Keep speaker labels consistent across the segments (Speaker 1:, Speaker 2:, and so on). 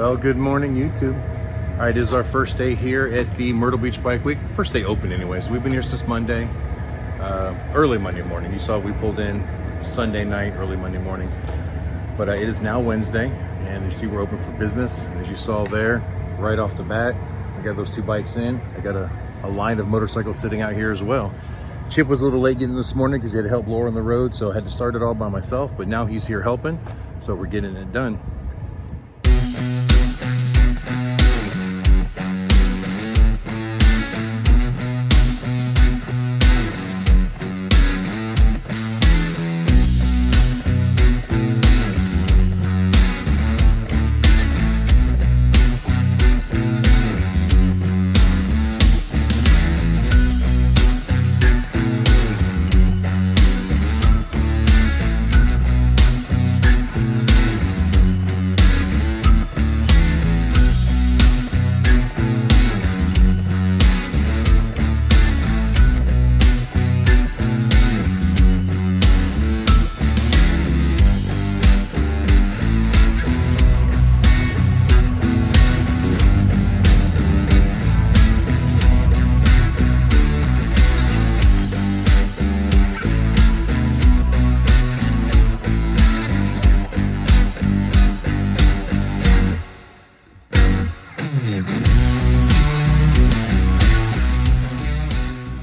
Speaker 1: Well, good morning, YouTube. All right, it is our first day here at the Myrtle Beach Bike Week. First day open anyways. We've been here since Monday, early Monday morning. You saw we pulled in Sunday night, early Monday morning. But it is now Wednesday, and you see we're open for business. As you saw there, right off the bat, I got those two bikes in. I got a line of motorcycles sitting out here as well. Chip was a little late getting this morning because he had to help Laura on the road, so I had to start it all by myself, but now he's here helping, so we're getting it done.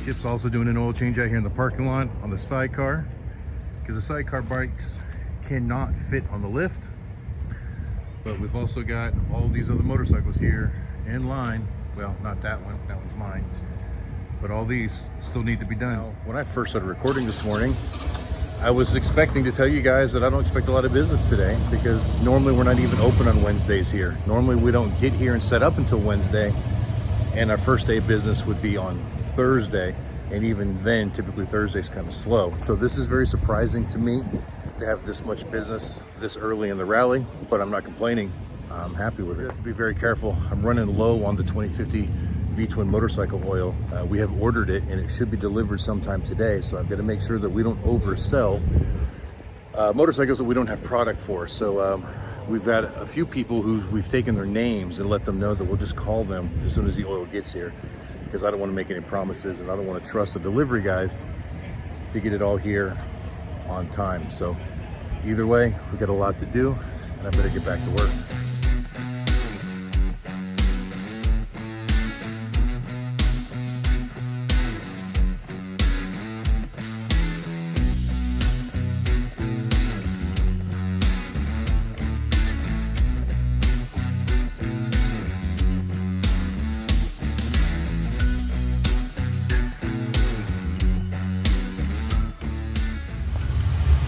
Speaker 1: Chip's also doing an oil change out here in the parking lot on the sidecar because the sidecar bikes cannot fit on the lift. But we've also got all these other motorcycles here in line. Well, not that one, that one's mine. But all these still need to be done. Now, when I first started recording this morning, I was expecting to tell you guys that I don't expect a lot of business today because normally we're not even open on Wednesdays here. Normally we don't get here and set up until Wednesday, and our first day of business would be on Thursday, and even then typically Thursday's kind of slow. So this is very surprising to me to have this much business this early in the rally, but I'm not complaining. I'm happy with it. You have to be very careful. I'm running low on the 2050 V-twin motorcycle oil. We have ordered it and it should be delivered sometime today, so I've got to make sure that we don't oversell motorcycles that we don't have product for. So we've got a few people who we've taken their names and let them know that we'll just call them as soon as the oil gets here, because I don't want to make any promises and I don't want to trust the delivery guys to get it all here on time. So either way, we got a lot to do and I better get back to work.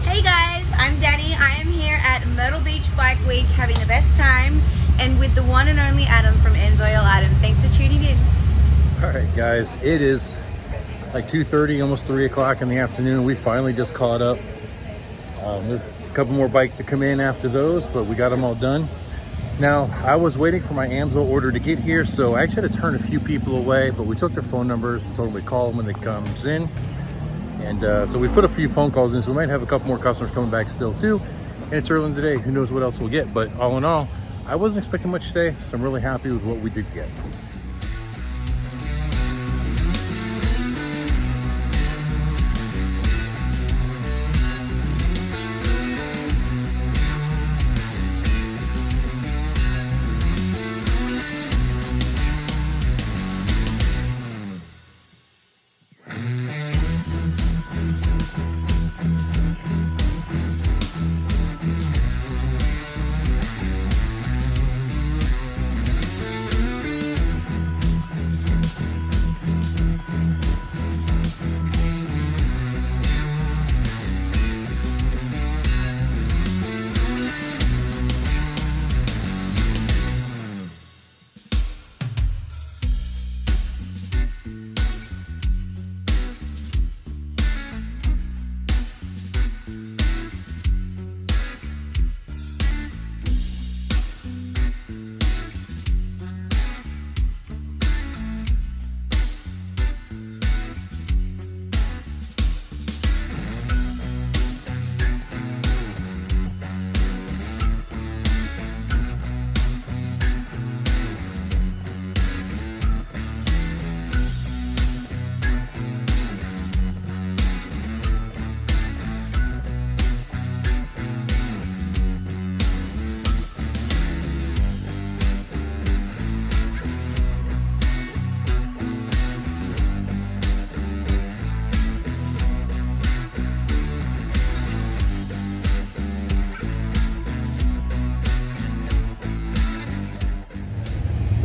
Speaker 2: Hey guys, I'm Danny. I am here at Myrtle Beach Bike Week having the best time and with the one and only Adam from Amsoil. Adam, thanks for tuning in.
Speaker 1: All right guys, it is like 2:30, almost 3 o'clock in the afternoon. We finally just caught up. There's a couple more bikes to come in after those, but we got them all done. Now, I was waiting for my Amsoil order to get here, so I actually had to turn a few people away, but we took their phone numbers and told them we call them when it comes in. And so we put a few phone calls in, so we might have a couple more customers coming back still too. And it's early in the day, who knows what else we'll get. But all in all, I wasn't expecting much today, so I'm really happy with what we did get.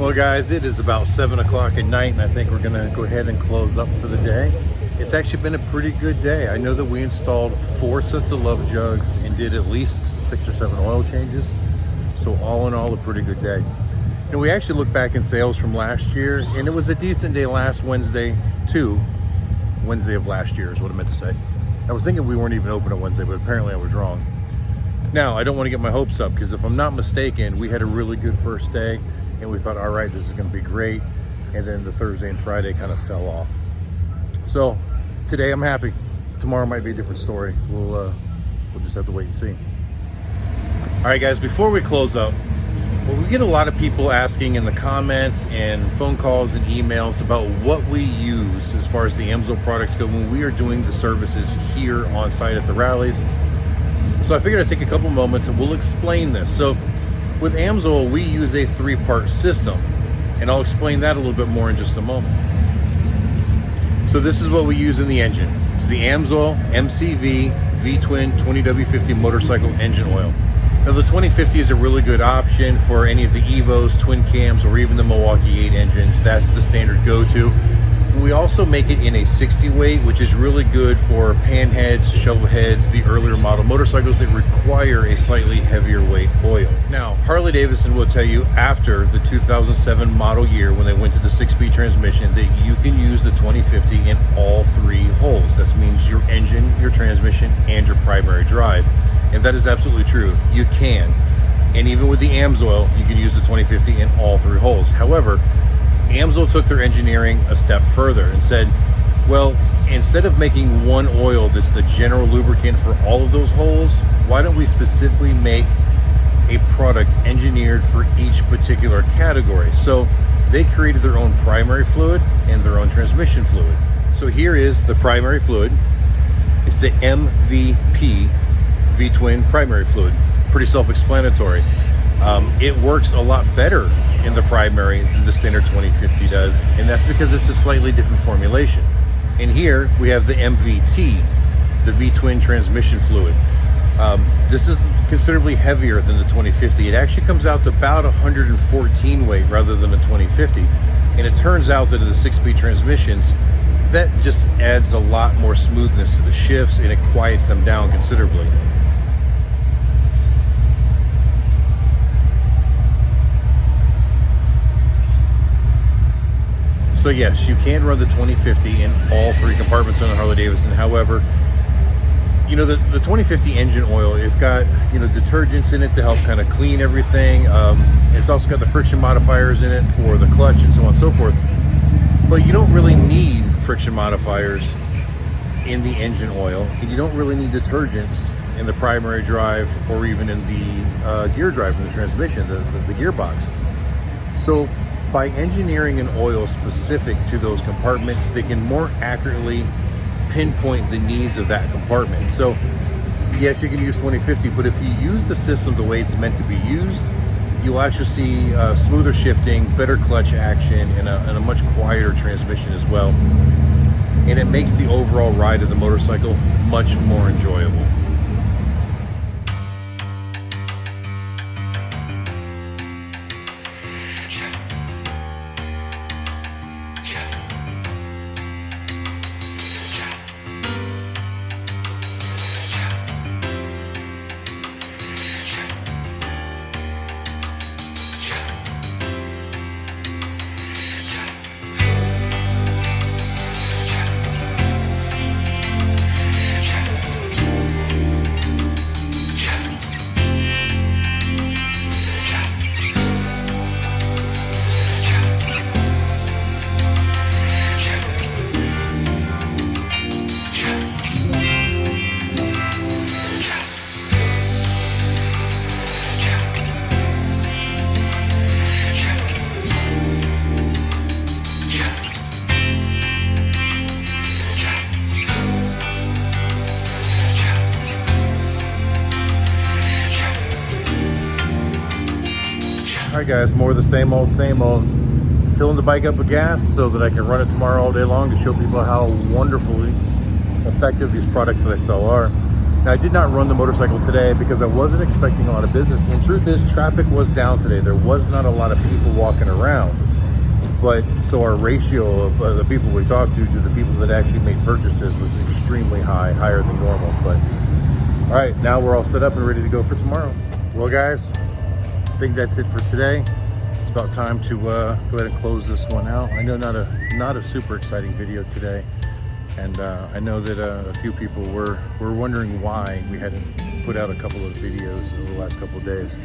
Speaker 1: Well guys, it is about 7 o'clock at night and I think we're gonna go ahead and close up for the day. It's actually been a pretty good day. I know that we installed 4 sets of love jugs and did at least 6 or 7 oil changes. So all in all, a pretty good day. And we actually looked back in sales from last year and it was a decent day last Wednesday too. Wednesday of last year is what I meant to say. I was thinking we weren't even open on Wednesday, but apparently I was wrong. Now, I don't want to get my hopes up because if I'm not mistaken, we had a really good first day and we thought, all right, this is going to be great. And then the Thursday and Friday kind of fell off. So today I'm happy. Tomorrow might be a different story. We'll just have to wait and see. All right, guys, before we close up, well, we get a lot of people asking in the comments and phone calls and emails about what we use as far as the Amsoil products go when we are doing the services here on site at the rallies. So I figured I'd take a couple moments and we'll explain this. So with Amsoil, we use a 3-part system, and I'll explain that a little bit more in just a moment. So this is what we use in the engine. It's the Amsoil MCV V-Twin 20W50 motorcycle engine oil. Now the 2050 is a really good option for any of the Evos, twin cams, or even the Milwaukee 8 engines. That's the standard go-to. We also make it in a 60 weight, which is really good for panheads, shovel heads, the earlier model motorcycles that require a slightly heavier weight oil. Now, Harley-Davidson will tell you after the 2007 model year, when they went to the 6-speed transmission, that you can use the 2050 in all 3 holes. That means your engine, your transmission, and your primary drive. And that is absolutely true. You can. And even with the Amsoil, you can use the 2050 in all 3 holes. However, Amsoil took their engineering a step further and said, well, instead of making one oil that's the general lubricant for all of those holes, why don't we specifically make a product engineered for each particular category? So they created their own primary fluid and their own transmission fluid. So here is the primary fluid. It's the MVP V-Twin primary fluid. Pretty self-explanatory. It works a lot better in the primary than the standard 2050 does, and that's because it's a slightly different formulation. And here we have the MVT, the V-Twin transmission fluid. This is considerably heavier than the 2050. It actually comes out to about 114 weight rather than a 2050. And it turns out that in the 6-speed transmissions, that just adds a lot more smoothness to the shifts and it quiets them down considerably. So yes, you can run the 2050 in all 3 compartments on the Harley-Davidson. However, you know, the 2050 engine oil, it's got, you know, detergents in it to help kind of clean everything. It's also got the friction modifiers in it for the clutch and so on and so forth. But you don't really need friction modifiers in the engine oil, and you don't really need detergents in the primary drive or even in the gear drive in the transmission, the gearbox. So by engineering an oil specific to those compartments, they can more accurately pinpoint the needs of that compartment. So yes, you can use 2050, but if you use the system the way it's meant to be used, you'll actually see smoother shifting, better clutch action, and a much quieter transmission as well. And it makes the overall ride of the motorcycle much more enjoyable. All right guys, more of the same old, filling the bike up with gas so that I can run it tomorrow all day long to show people how wonderfully effective these products that I sell are. Now, I did not run the motorcycle today because I wasn't expecting a lot of business. And truth is, traffic was down today. There was not a lot of people walking around. But so our ratio of the people we talked to the people that actually made purchases was extremely high, higher than normal. But all right, now we're all set up and ready to go for tomorrow. Well, guys, I think that's it for today. It's about time to go ahead and close this one out. I know not a super exciting video today, and I know that a few people were wondering why we hadn't put out a couple of videos over the last couple of days.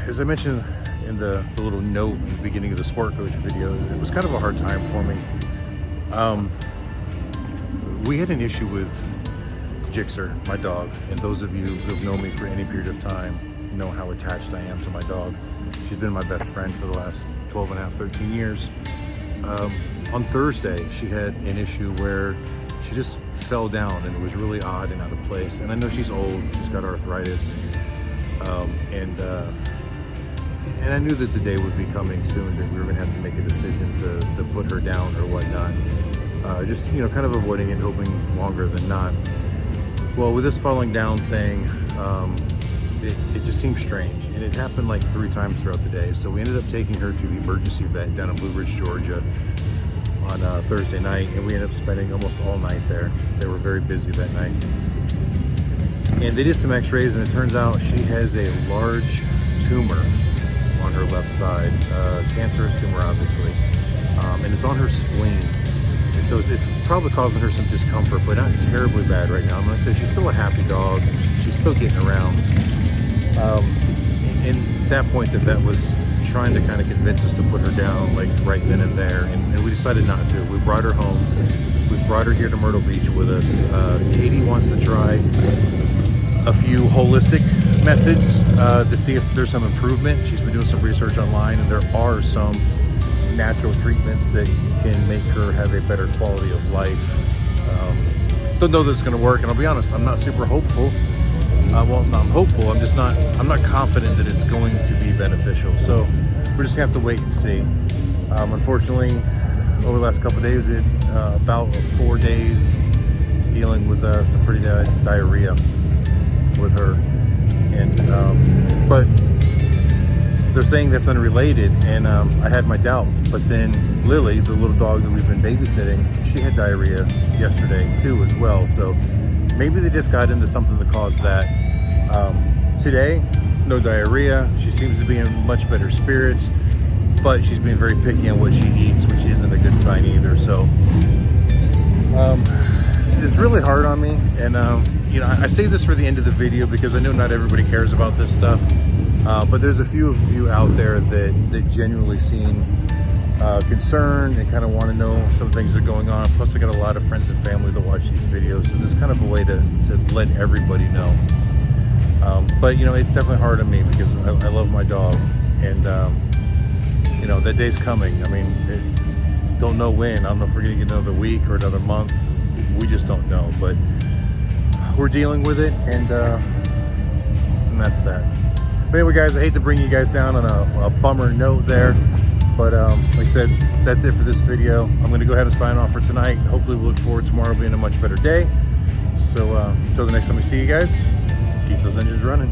Speaker 1: As I mentioned in the little note in the beginning of the Sport Coach video, it was kind of a hard time for me. We had an issue with Jixer, my dog, and those of you who have known me for any period of time know how attached I am to my dog. She's been my best friend for the last 12 and a half, 13 years. On Thursday, she had an issue where she just fell down, and it was really odd and out of place. And I know she's old, she's got arthritis, and I knew that the day would be coming soon that we were gonna have to make a decision to put her down or whatnot. Just, you know, kind of avoiding it, hoping longer than not. Well, with this falling down thing, it just seemed strange, and it happened like 3 times throughout the day. So we ended up taking her to the emergency vet down in Blue Ridge, Georgia on Thursday night, and we ended up spending almost all night there. They were very busy that night. And they did some x-rays, and it turns out she has a large tumor on her left side, cancerous tumor obviously, and it's on her spleen. And so it's probably causing her some discomfort, but not terribly bad right now. I'm gonna say she's still a happy dog, and she's still getting around. And that point, the vet was trying to kind of convince us to put her down like right then and there, and we decided not to. We brought her home. We brought her here to Myrtle Beach with us. Katie wants to try a few holistic methods to see if there's some improvement. She's been doing some research online, and there are some natural treatments that can make her have a better quality of life. Don't know that it's going to work, and I'll be honest, I'm not super hopeful. Well, I'm hopeful. I'm not confident that it's going to be beneficial. So we're just gonna have to wait and see. Unfortunately, over the last couple of days, we had about 4 days dealing with some pretty diarrhea with her, and but they're saying that's unrelated, and I had my doubts. But then Lily, the little dog that we've been babysitting, she had diarrhea yesterday too as well. So maybe they just got into something that caused that. Today, no diarrhea. She seems to be in much better spirits, but she's being very picky on what she eats, which isn't a good sign either. So it's really hard on me, and you know, I say this for the end of the video because I know not everybody cares about this stuff, but there's a few of you out there that genuinely seem concerned and kind of want to know some things that are going on. Plus, I got a lot of friends and family that watch these videos, so there's kind of a way to let everybody know. But you know, it's definitely hard on me because I love my dog, and you know, that day's coming. I mean, don't know when. I don't know if we're gonna get another week or another month. We just don't know, but we're dealing with it, and that's that. But anyway, guys, I hate to bring you guys down on a bummer note there, but like I said, that's it for this video. I'm going to go ahead and sign off for tonight. Hopefully we'll look forward to tomorrow being a much better day. So until the next time we see you guys, keep those engines running.